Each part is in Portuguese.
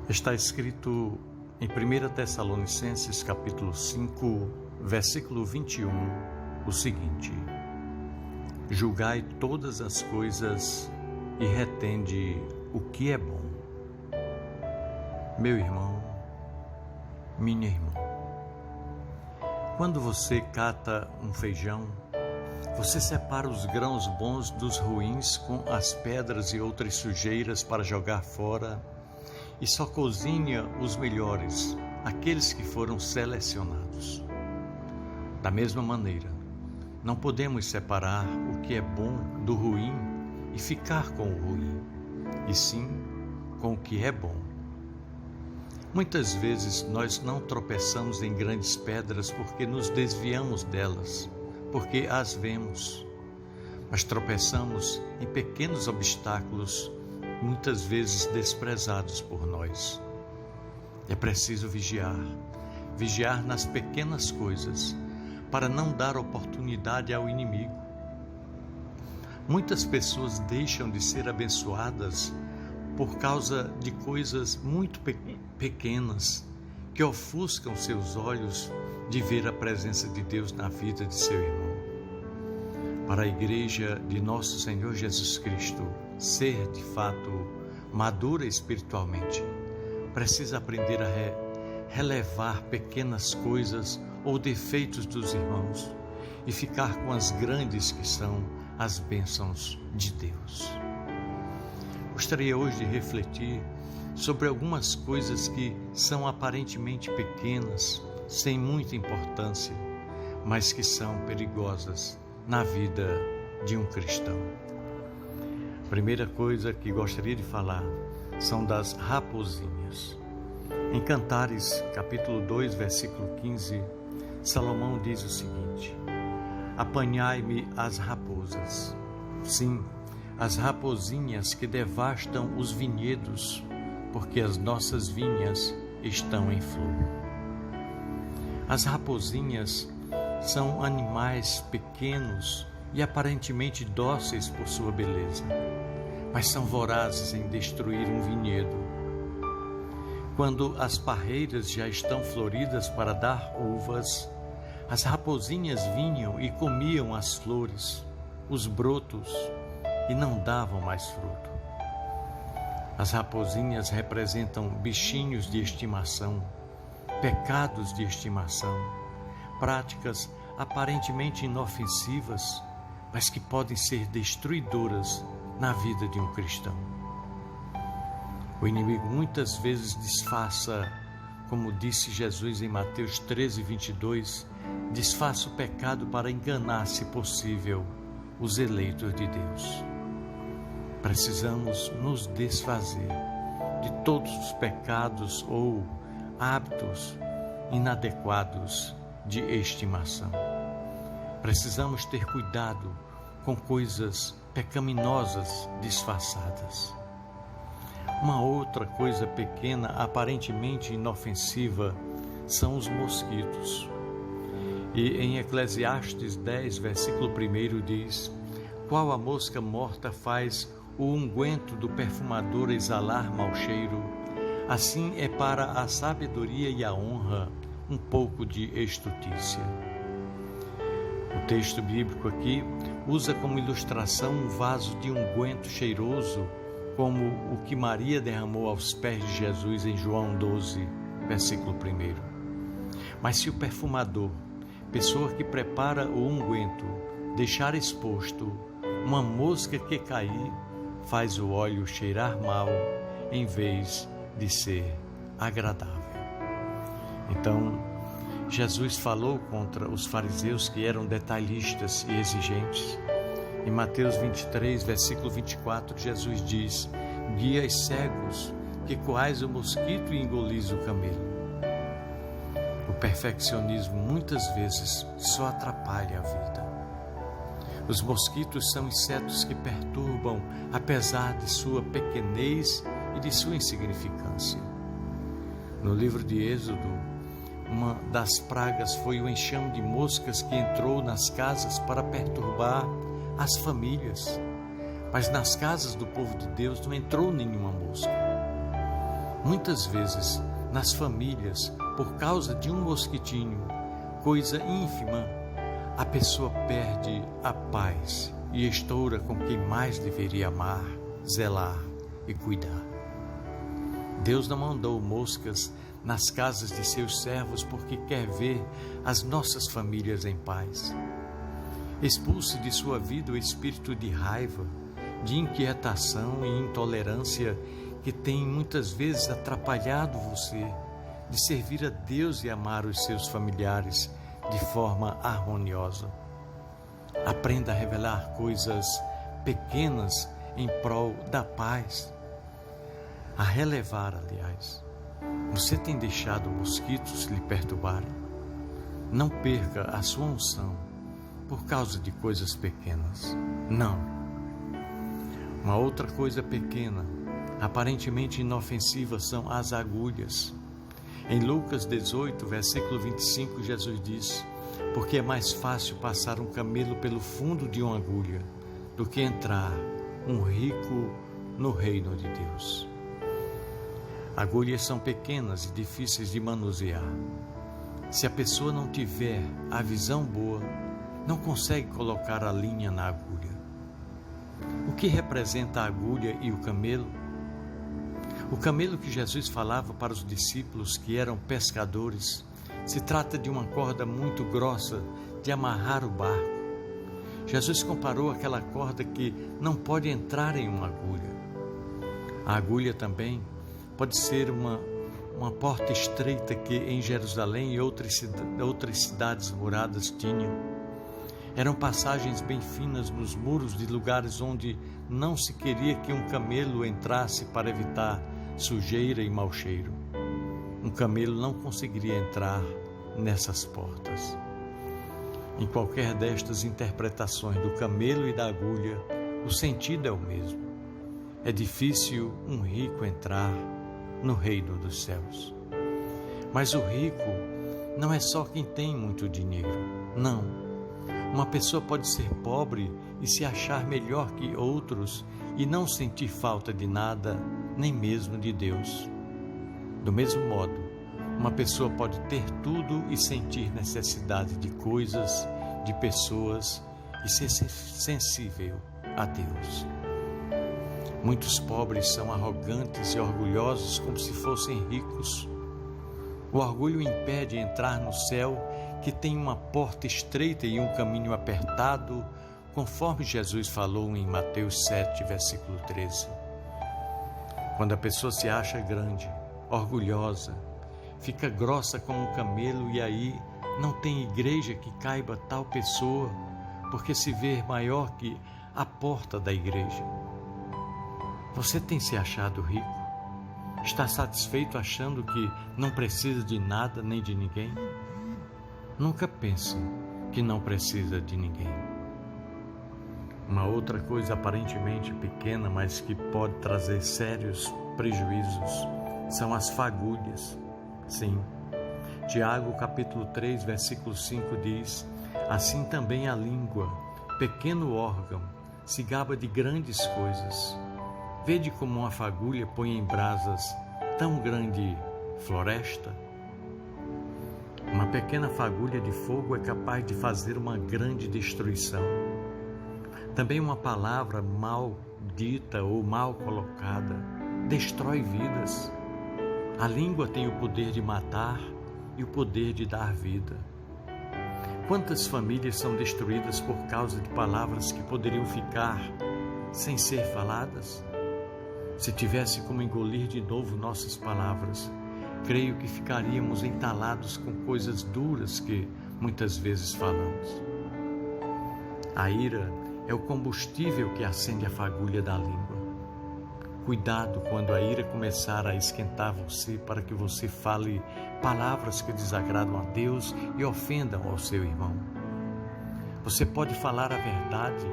Está escrito em 1 Tessalonicenses capítulo 5, versículo 21, o seguinte: julgai todas as coisas e retende o que é bom. Meu irmão, minha irmã, quando você cata um feijão, você separa os grãos bons dos ruins com as pedras e outras sujeiras para jogar fora e só cozinha os melhores, aqueles que foram selecionados. Da mesma maneira, não podemos separar o que é bom do ruim e ficar com o ruim, e sim com o que é bom. Muitas vezes nós não tropeçamos em grandes pedras porque nos desviamos delas, porque as vemos, mas tropeçamos em pequenos obstáculos, muitas vezes desprezados por nós. É preciso vigiar nas pequenas coisas, para não dar oportunidade ao inimigo. Muitas pessoas deixam de ser abençoadas por causa de coisas muito pequenas que ofuscam seus olhos de ver a presença de Deus na vida de seu irmão. Para a igreja de nosso Senhor Jesus Cristo ser de fato madura espiritualmente, precisa aprender a relevar pequenas coisas ou defeitos dos irmãos e ficar com as grandes que são as bênçãos de Deus. Gostaria hoje de refletir sobre algumas coisas que são aparentemente pequenas, sem muita importância, mas que são perigosas na vida de um cristão. A primeira coisa que gostaria de falar são das raposinhas. Em Cantares, capítulo 2, versículo 15, Salomão diz o seguinte: apanhai-me as raposas, sim, as raposinhas que devastam os vinhedos, porque as nossas vinhas estão em flor. As raposinhas são animais pequenos e aparentemente dóceis por sua beleza, mas são vorazes em destruir um vinhedo. Quando as parreiras já estão floridas para dar uvas, as raposinhas vinham e comiam as flores, os brotos, e não davam mais fruto. As raposinhas representam bichinhos de estimação, pecados de estimação, práticas aparentemente inofensivas, mas que podem ser destruidoras na vida de um cristão. O inimigo muitas vezes disfarça, como disse Jesus em Mateus 13, 22, disfarça o pecado para enganar, se possível, os eleitos de Deus. Precisamos nos desfazer de todos os pecados ou hábitos inadequados de estimação. Precisamos ter cuidado com coisas pecaminosas disfarçadas. Uma outra coisa pequena, aparentemente inofensiva, são os mosquitos. E em Eclesiastes 10, versículo 1 diz: qual a mosca morta faz o unguento do perfumador exalar mau cheiro, assim é para a sabedoria e a honra um pouco de estutícia. O texto bíblico aqui usa como ilustração um vaso de unguento cheiroso, como o que Maria derramou aos pés de Jesus em João 12, versículo 1. Mas se o perfumador, pessoa que prepara o unguento, deixar exposto, uma mosca que cair, faz o óleo cheirar mal, em vez de ser agradável. Então, Jesus falou contra os fariseus que eram detalhistas e exigentes. Em Mateus 23, versículo 24, Jesus diz: guias cegos, que coais o mosquito e engolis o camelo. O perfeccionismo muitas vezes só atrapalha a vida. Os mosquitos são insetos que perturbam, apesar de sua pequenez e de sua insignificância. No livro de Êxodo, uma das pragas foi o enxame de moscas que entrou nas casas para perturbar as famílias. Mas nas casas do povo de Deus não entrou nenhuma mosca. Muitas vezes, nas famílias, por causa de um mosquitinho, coisa ínfima, a pessoa perde a paz e estoura com quem mais deveria amar, zelar e cuidar. Deus não mandou moscas nas casas de seus servos porque quer ver as nossas famílias em paz. Expulse de sua vida o espírito de raiva, de inquietação e intolerância que tem muitas vezes atrapalhado você de servir a Deus e amar os seus familiares de forma harmoniosa. Aprenda a revelar coisas pequenas em prol da paz. A relevar, aliás. Você tem deixado mosquitos lhe perturbarem? Não perca a sua unção por causa de coisas pequenas. Não. Uma outra coisa pequena, aparentemente inofensiva, são as agulhas. Em Lucas 18, versículo 25, Jesus diz: porque é mais fácil passar um camelo pelo fundo de uma agulha do que entrar um rico no reino de Deus. Agulhas são pequenas e difíceis de manusear. Se a pessoa não tiver a visão boa, não consegue colocar a linha na agulha. O que representa a agulha e o camelo? O camelo que Jesus falava para os discípulos que eram pescadores se trata de uma corda muito grossa de amarrar o barco. Jesus comparou aquela corda que não pode entrar em uma agulha. A agulha também pode ser uma porta estreita que em Jerusalém e outras cidades muradas tinham. Eram passagens bem finas nos muros de lugares onde não se queria que um camelo entrasse para evitar sujeira e mau cheiro. Um camelo não conseguiria entrar nessas portas. Em qualquer destas interpretações do camelo e da agulha, o sentido é o mesmo. É difícil um rico entrar no reino dos céus. Mas o rico não é só quem tem muito dinheiro. Não. Uma pessoa pode ser pobre e se achar melhor que outros e não sentir falta de nada, nem mesmo de Deus. Do mesmo modo, uma pessoa pode ter tudo e sentir necessidade de coisas, de pessoas e ser sensível a Deus. Muitos pobres são arrogantes e orgulhosos como se fossem ricos. O orgulho impede entrar no céu, que tem uma porta estreita e um caminho apertado, conforme Jesus falou em Mateus 7, versículo 13. Quando a pessoa se acha grande, orgulhosa, fica grossa como um camelo e aí não tem igreja que caiba tal pessoa, porque se vê maior que a porta da igreja. Você tem se achado rico? Está satisfeito achando que não precisa de nada nem de ninguém? Nunca pense que não precisa de ninguém. Uma outra coisa aparentemente pequena, mas que pode trazer sérios prejuízos, são as fagulhas. Sim, Tiago capítulo 3, versículo 5 diz: assim também a língua, pequeno órgão, se gaba de grandes coisas. Vede como uma fagulha põe em brasas tão grande floresta. Uma pequena fagulha de fogo é capaz de fazer uma grande destruição. Também uma palavra mal dita ou mal colocada destrói vidas. A língua tem o poder de matar e o poder de dar vida. Quantas famílias são destruídas por causa de palavras que poderiam ficar sem ser faladas? Se tivesse como engolir de novo nossas palavras, creio que ficaríamos entalados com coisas duras que muitas vezes falamos. A ira é o combustível que acende a fagulha da língua. Cuidado quando a ira começar a esquentar você para que você fale palavras que desagradam a Deus e ofendam ao seu irmão. Você pode falar a verdade,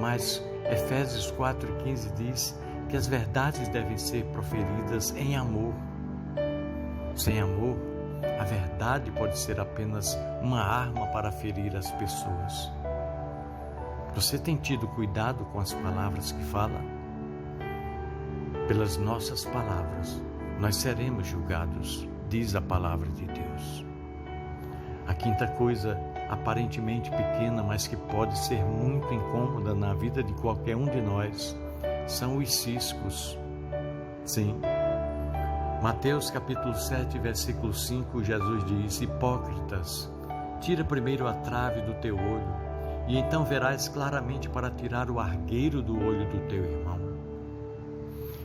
mas Efésios 4,15 diz que as verdades devem ser proferidas em amor. Sem amor, a verdade pode ser apenas uma arma para ferir as pessoas. Você tem tido cuidado com as palavras que fala? Pelas nossas palavras, nós seremos julgados, diz a palavra de Deus. A quinta coisa, aparentemente pequena, mas que pode ser muito incômoda na vida de qualquer um de nós, são os ciscos. Sim. Mateus capítulo 7, versículo 5, Jesus diz: hipócritas, tira primeiro a trave do teu olho, e então verás claramente para tirar o argueiro do olho do teu irmão.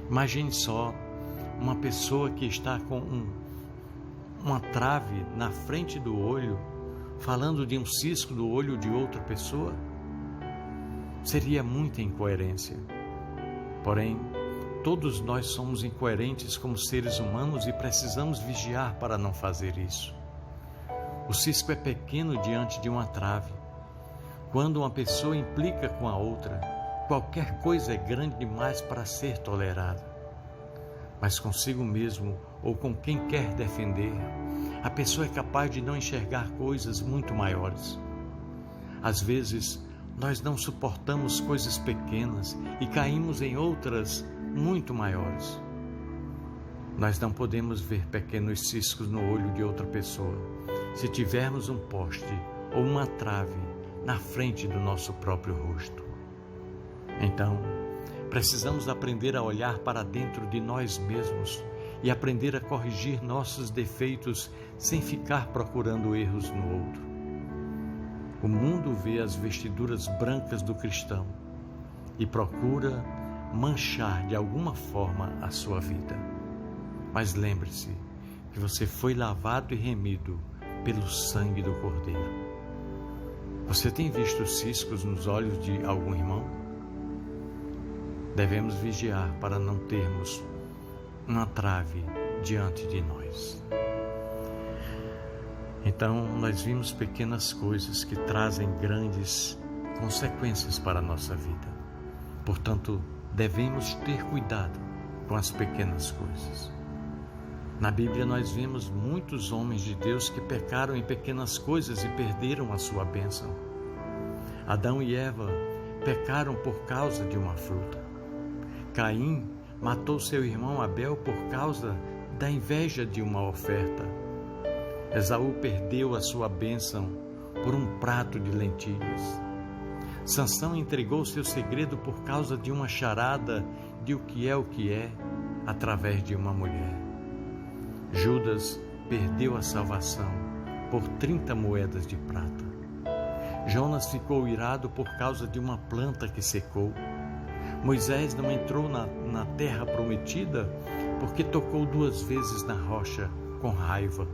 Imagine só uma pessoa que está com uma trave na frente do olho, falando de um cisco do olho de outra pessoa. Seria muita incoerência. Porém, todos nós somos incoerentes como seres humanos e precisamos vigiar para não fazer isso. O cisco é pequeno diante de uma trave. Quando uma pessoa implica com a outra, qualquer coisa é grande demais para ser tolerada. Mas consigo mesmo ou com quem quer defender, a pessoa é capaz de não enxergar coisas muito maiores. Às vezes, nós não suportamos coisas pequenas e caímos em outras muito maiores. Nós não podemos ver pequenos ciscos no olho de outra pessoa se tivermos um poste ou uma trave na frente do nosso próprio rosto. Então, precisamos aprender a olhar para dentro de nós mesmos e aprender a corrigir nossos defeitos sem ficar procurando erros no outro. O mundo vê as vestiduras brancas do cristão e procura manchar de alguma forma a sua vida. Mas lembre-se que você foi lavado e remido pelo sangue do Cordeiro. Você tem visto ciscos nos olhos de algum irmão? Devemos vigiar para não termos uma trave diante de nós. Então, nós vimos pequenas coisas que trazem grandes consequências para a nossa vida. Portanto, devemos ter cuidado com as pequenas coisas. Na Bíblia nós vemos muitos homens de Deus que pecaram em pequenas coisas e perderam a sua bênção. Adão e Eva pecaram por causa de uma fruta. Caim matou seu irmão Abel por causa da inveja de uma oferta. Esaú perdeu a sua bênção por um prato de lentilhas. Sansão entregou seu segredo por causa de uma charada de o que é, através de uma mulher. Judas perdeu a salvação por 30 moedas de prata. Jonas ficou irado por causa de uma planta que secou. Moisés não entrou na terra prometida porque tocou 2 vezes na rocha com raiva.